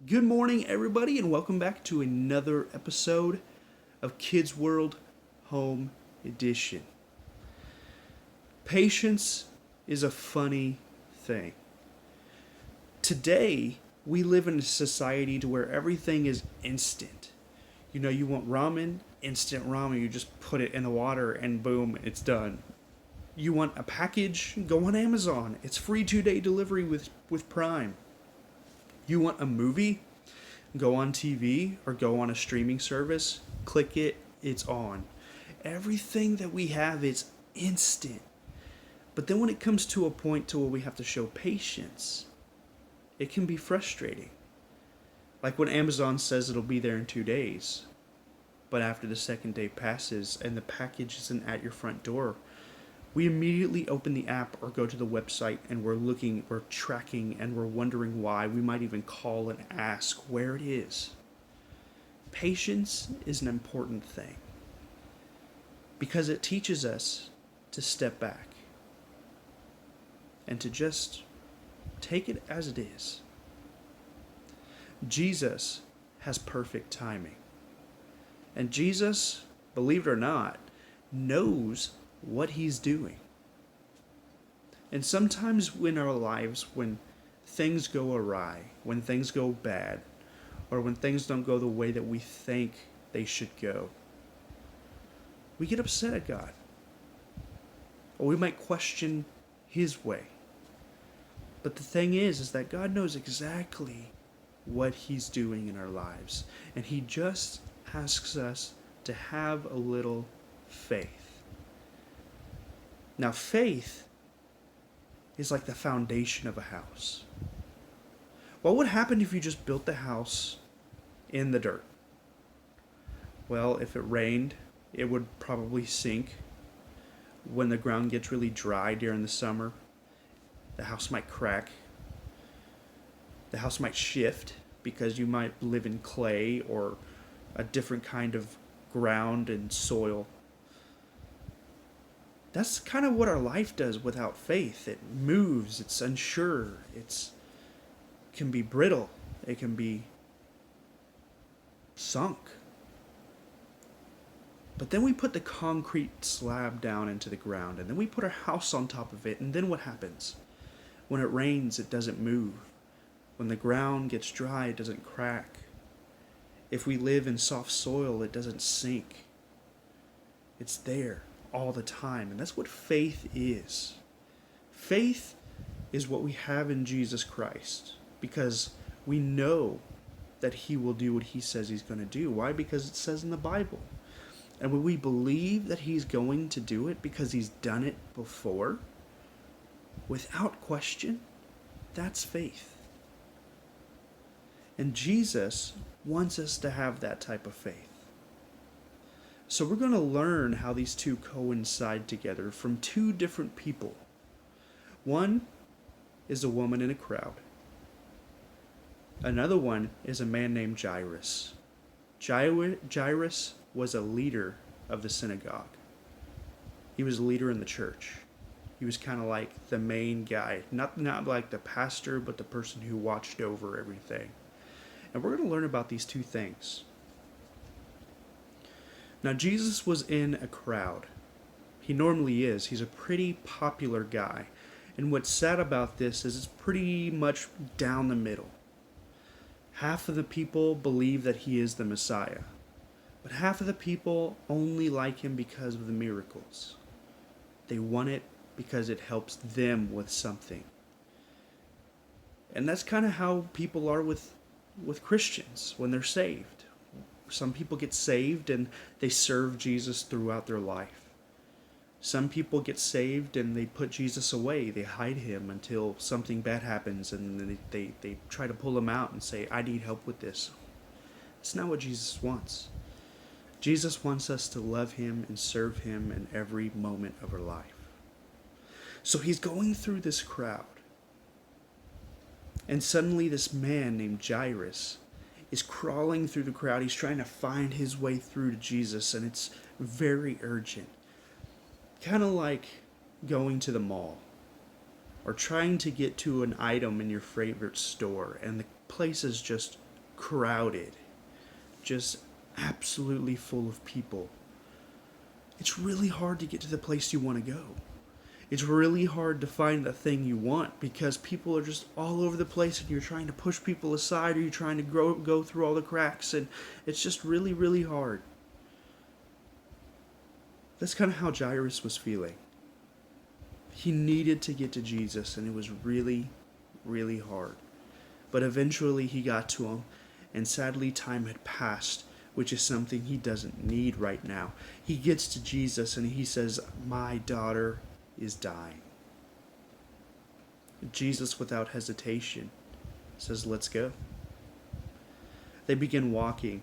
Good morning, everybody, and welcome back to another episode of Kids World Home Edition. Patience is a funny thing. Today, we live in a society to where everything is instant. You want ramen, instant ramen. You just put it in the water and boom, it's done. You want a package? Go on Amazon. It's free 2-day delivery with Prime. You want a movie? Go on TV or go on a streaming service, click it, it's on. Everything that we have is instant. But then when it comes to a point to where we have to show patience, it can be frustrating. Like when Amazon says it'll be there in 2 days, but after the second day passes and the package isn't at your front door, we immediately open the app or go to the website and we're tracking, and we're wondering why. We might even call and ask where it is. Patience is an important thing because it teaches us to step back and to just take it as it is. Jesus has perfect timing. And Jesus, believe it or not, knows what he's doing. And sometimes in our lives, when things go awry, when things go bad, or when things don't go the way that we think they should go, we get upset at God. Or we might question his way. But the thing is that God knows exactly what he's doing in our lives. And he just asks us to have a little faith. Now, faith is like the foundation of a house. What would happen if you just built the house in the dirt? Well, if it rained, it would probably sink. When the ground gets really dry during the summer, the house might crack. The house might shift because you might live in clay or a different kind of ground and soil. That's kind of what our life does without faith. It moves, it's unsure, it can be brittle, it can be sunk. But then we put the concrete slab down into the ground, and then we put our house on top of it, and then what happens? When it rains, it doesn't move. When the ground gets dry, it doesn't crack. If we live in soft soil, it doesn't sink. It's there all the time. And that's what faith is. Faith is what we have in Jesus Christ because we know that he will do what he says he's going to do. Why? Because it says in the Bible. And when we believe that he's going to do it because he's done it before, without question, that's faith. And Jesus wants us to have that type of faith. So we're going to learn how these two coincide together from two different people. One is a woman in a crowd. Another one is a man named Jairus. Jairus was a leader of the synagogue. He was a leader in the church. He was kind of like the main guy. Not like the pastor, but the person who watched over everything. And we're going to learn about these two things. Now, Jesus was in a crowd. He normally is. He's a pretty popular guy. And what's sad about this is it's pretty much down the middle. Half of the people believe that he is the Messiah. But half of the people only like him because of the miracles. They want it because it helps them with something. And that's kind of how people are with Christians when they're saved. Some people get saved and they serve Jesus throughout their life. Some people get saved and they put Jesus away. They hide him until something bad happens and they try to pull him out and say, I need help with this. That's not what Jesus wants. Jesus wants us to love him and serve him in every moment of our life. So he's going through this crowd. And suddenly this man named Jairus is crawling through the crowd. He's trying to find his way through to Jesus, and it's very urgent. Kind of like going to the mall or trying to get to an item in your favorite store, and the place is just crowded, just absolutely full of people. It's really hard to get to the place you want to go. It's really hard to find the thing you want because people are just all over the place and you're trying to push people aside or you're trying to go through all the cracks, and it's just really, really hard. That's kind of how Jairus was feeling. He needed to get to Jesus, and it was really, really hard. But eventually he got to him, and sadly time had passed, which is something he doesn't need right now. He gets to Jesus and he says, "My daughter is dying." Jesus, without hesitation, says, "Let's go." They begin walking,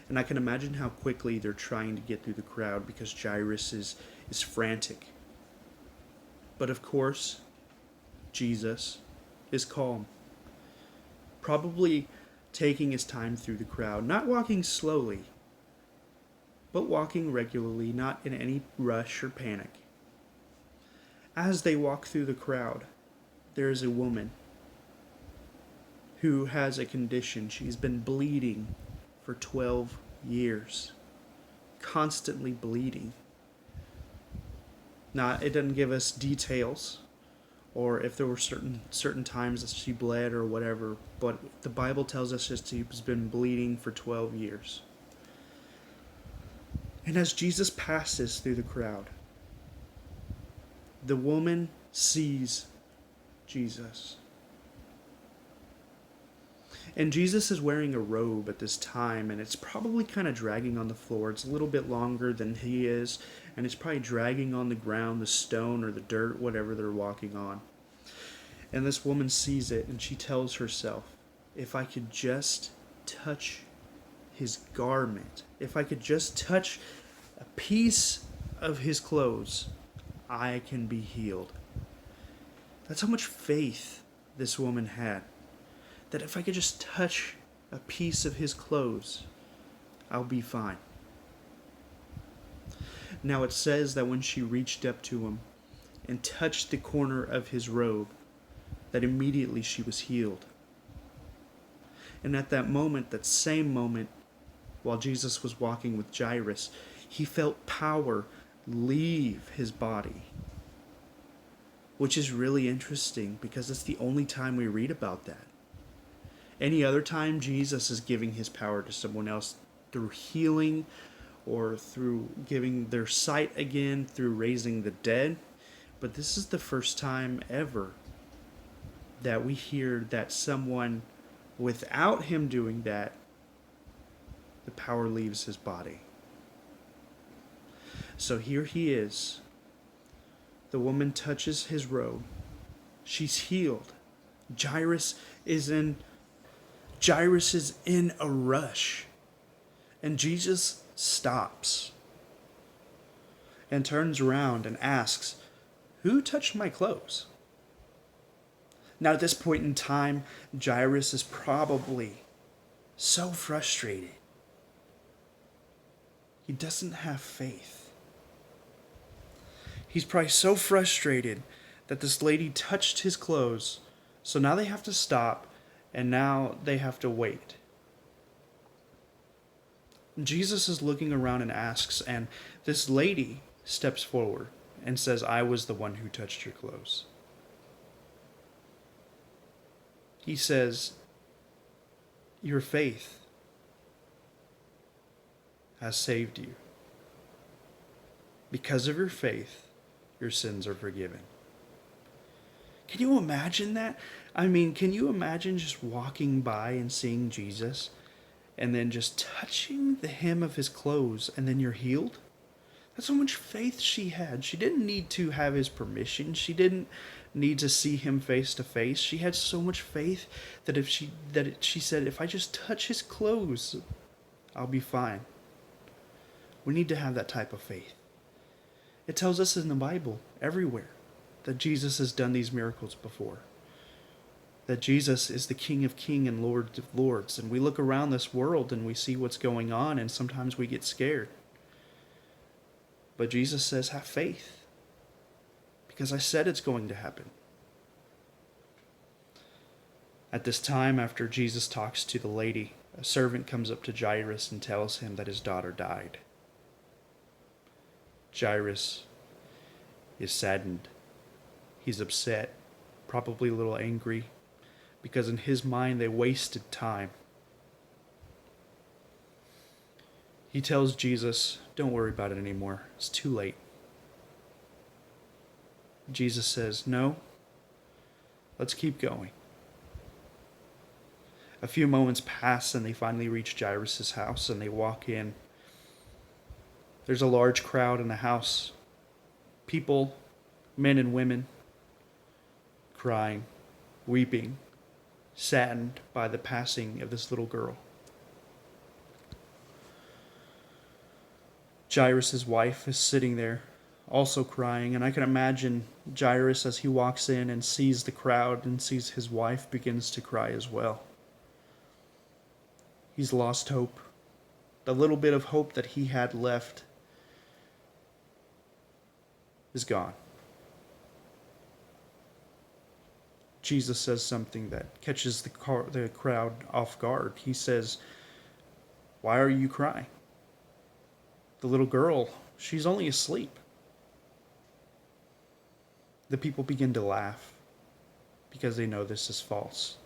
and I can imagine how quickly they're trying to get through the crowd because Jairus is frantic. But of course, Jesus is calm, probably taking his time through the crowd, not walking slowly, but walking regularly, not in any rush or panic. As they walk through the crowd, there is a woman who has a condition. She's been bleeding for 12 years, constantly bleeding. Now, it doesn't give us details or if there were certain times that she bled or whatever, but the Bible tells us that she's been bleeding for 12 years. And as Jesus passes through the crowd, the woman sees Jesus. And Jesus is wearing a robe at this time, and it's probably kind of dragging on the floor. It's a little bit longer than he is, and it's probably dragging on the ground, the stone or the dirt, whatever they're walking on. And this woman sees it, and she tells herself, if I could just touch his garment, if I could just touch a piece of his clothes, I can be healed. That's how much faith this woman had. That if I could just touch a piece of his clothes, I'll be fine. Now it says that when she reached up to him and touched the corner of his robe, that immediately she was healed. And at that moment, that same moment, while Jesus was walking with Jairus, he felt power leave his body. Which is really interesting because it's the only time we read about that. Any other time, Jesus is giving his power to someone else through healing or through giving their sight again, through raising the dead. But this is the first time ever that we hear that someone, without him doing that, the power leaves his body. So here he is. The woman touches his robe. She's healed. Jairus is in a rush. And Jesus stops and turns around and asks, "Who touched my clothes?" Now at this point in time, Jairus is probably so frustrated. He doesn't have faith. He's probably so frustrated that this lady touched his clothes. So now they have to stop, and now they have to wait. Jesus is looking around and asks, and this lady steps forward and says, "I was the one who touched your clothes." He says, "Your faith has saved you. Because of your faith, your sins are forgiven." Can you imagine that? I mean, can you imagine just walking by and seeing Jesus and then just touching the hem of his clothes and then you're healed? That's how much faith she had. She didn't need to have his permission. She didn't need to see him face to face. She had so much faith that she said, "If I just touch his clothes, I'll be fine." We need to have that type of faith. It tells us in the Bible, everywhere, that Jesus has done these miracles before. That Jesus is the King of Kings and Lord of Lords. And we look around this world and we see what's going on, and sometimes we get scared. But Jesus says, have faith. Because I said it's going to happen. At this time, after Jesus talks to the lady, a servant comes up to Jairus and tells him that his daughter died. Jairus is saddened. He's upset, probably a little angry, because in his mind they wasted time. He tells Jesus, "Don't worry about it anymore. It's too late." Jesus says, "No, let's keep going." A few moments pass and they finally reach Jairus' house and they walk in. There's a large crowd in the house. People, men and women, crying, weeping, saddened by the passing of this little girl. Jairus' wife is sitting there, also crying, and I can imagine Jairus as he walks in and sees the crowd and sees his wife begins to cry as well. He's lost hope. The little bit of hope that he had left is gone. Jesus says something that catches the crowd off guard. He says, "Why are you crying? The little girl, she's only asleep." The people begin to laugh because they know this is false.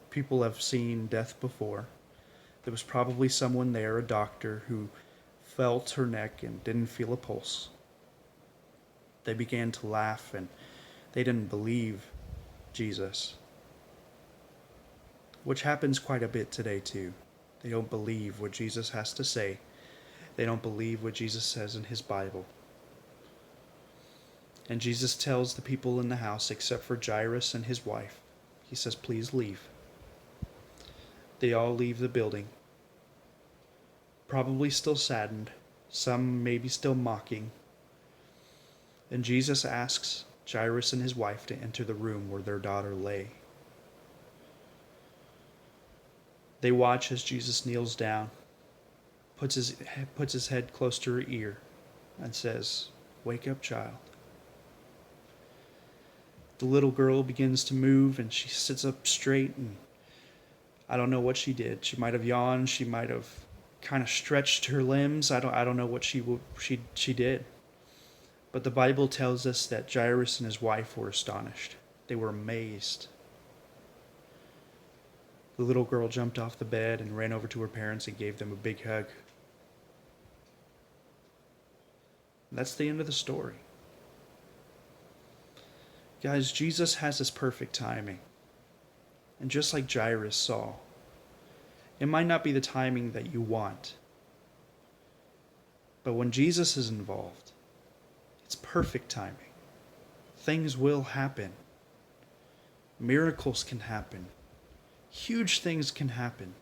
People have seen death before. There was probably someone there, a doctor, who felt her neck and didn't feel a pulse. They began to laugh and they didn't believe Jesus, which happens quite a bit today too. They don't believe what Jesus has to say. They don't believe what Jesus says in his Bible. And Jesus tells the people in the house, except for Jairus and his wife, he says, "Please leave." They all leave the building, probably still saddened, some maybe still mocking. And Jesus asks Jairus and his wife to enter the room where their daughter lay. They watch as Jesus kneels down, puts his head close to her ear, and says, "Wake up, child." The little girl begins to move and she sits up straight, and I don't know what she did. She might have yawned, she might have kind of stretched her limbs. I don't know what she did. But the Bible tells us that Jairus and his wife were astonished. They were amazed. The little girl jumped off the bed and ran over to her parents and gave them a big hug. And that's the end of the story. Guys, Jesus has his perfect timing. And just like Jairus saw, it might not be the timing that you want. But when Jesus is involved, it's perfect timing. Things will happen. Miracles can happen. Huge things can happen.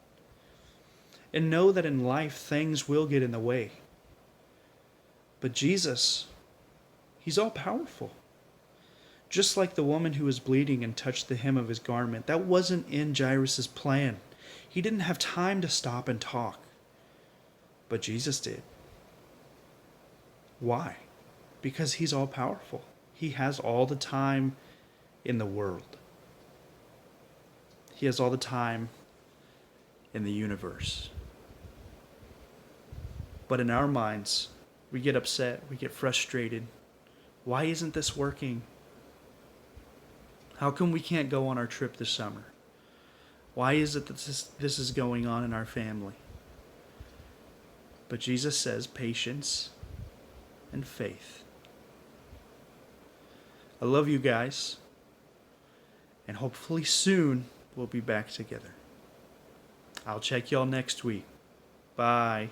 And know that in life, things will get in the way. But Jesus, he's all powerful. Just like the woman who was bleeding and touched the hem of his garment, that wasn't in Jairus' plan. He didn't have time to stop and talk. But Jesus did. Why? Because he's all powerful. He has all the time in the world. He has all the time in the universe. But in our minds, we get upset, we get frustrated. Why isn't this working? How come we can't go on our trip this summer? Why is it that this is going on in our family? But Jesus says patience and faith. I love you guys. And hopefully soon we'll be back together. I'll check y'all next week. Bye.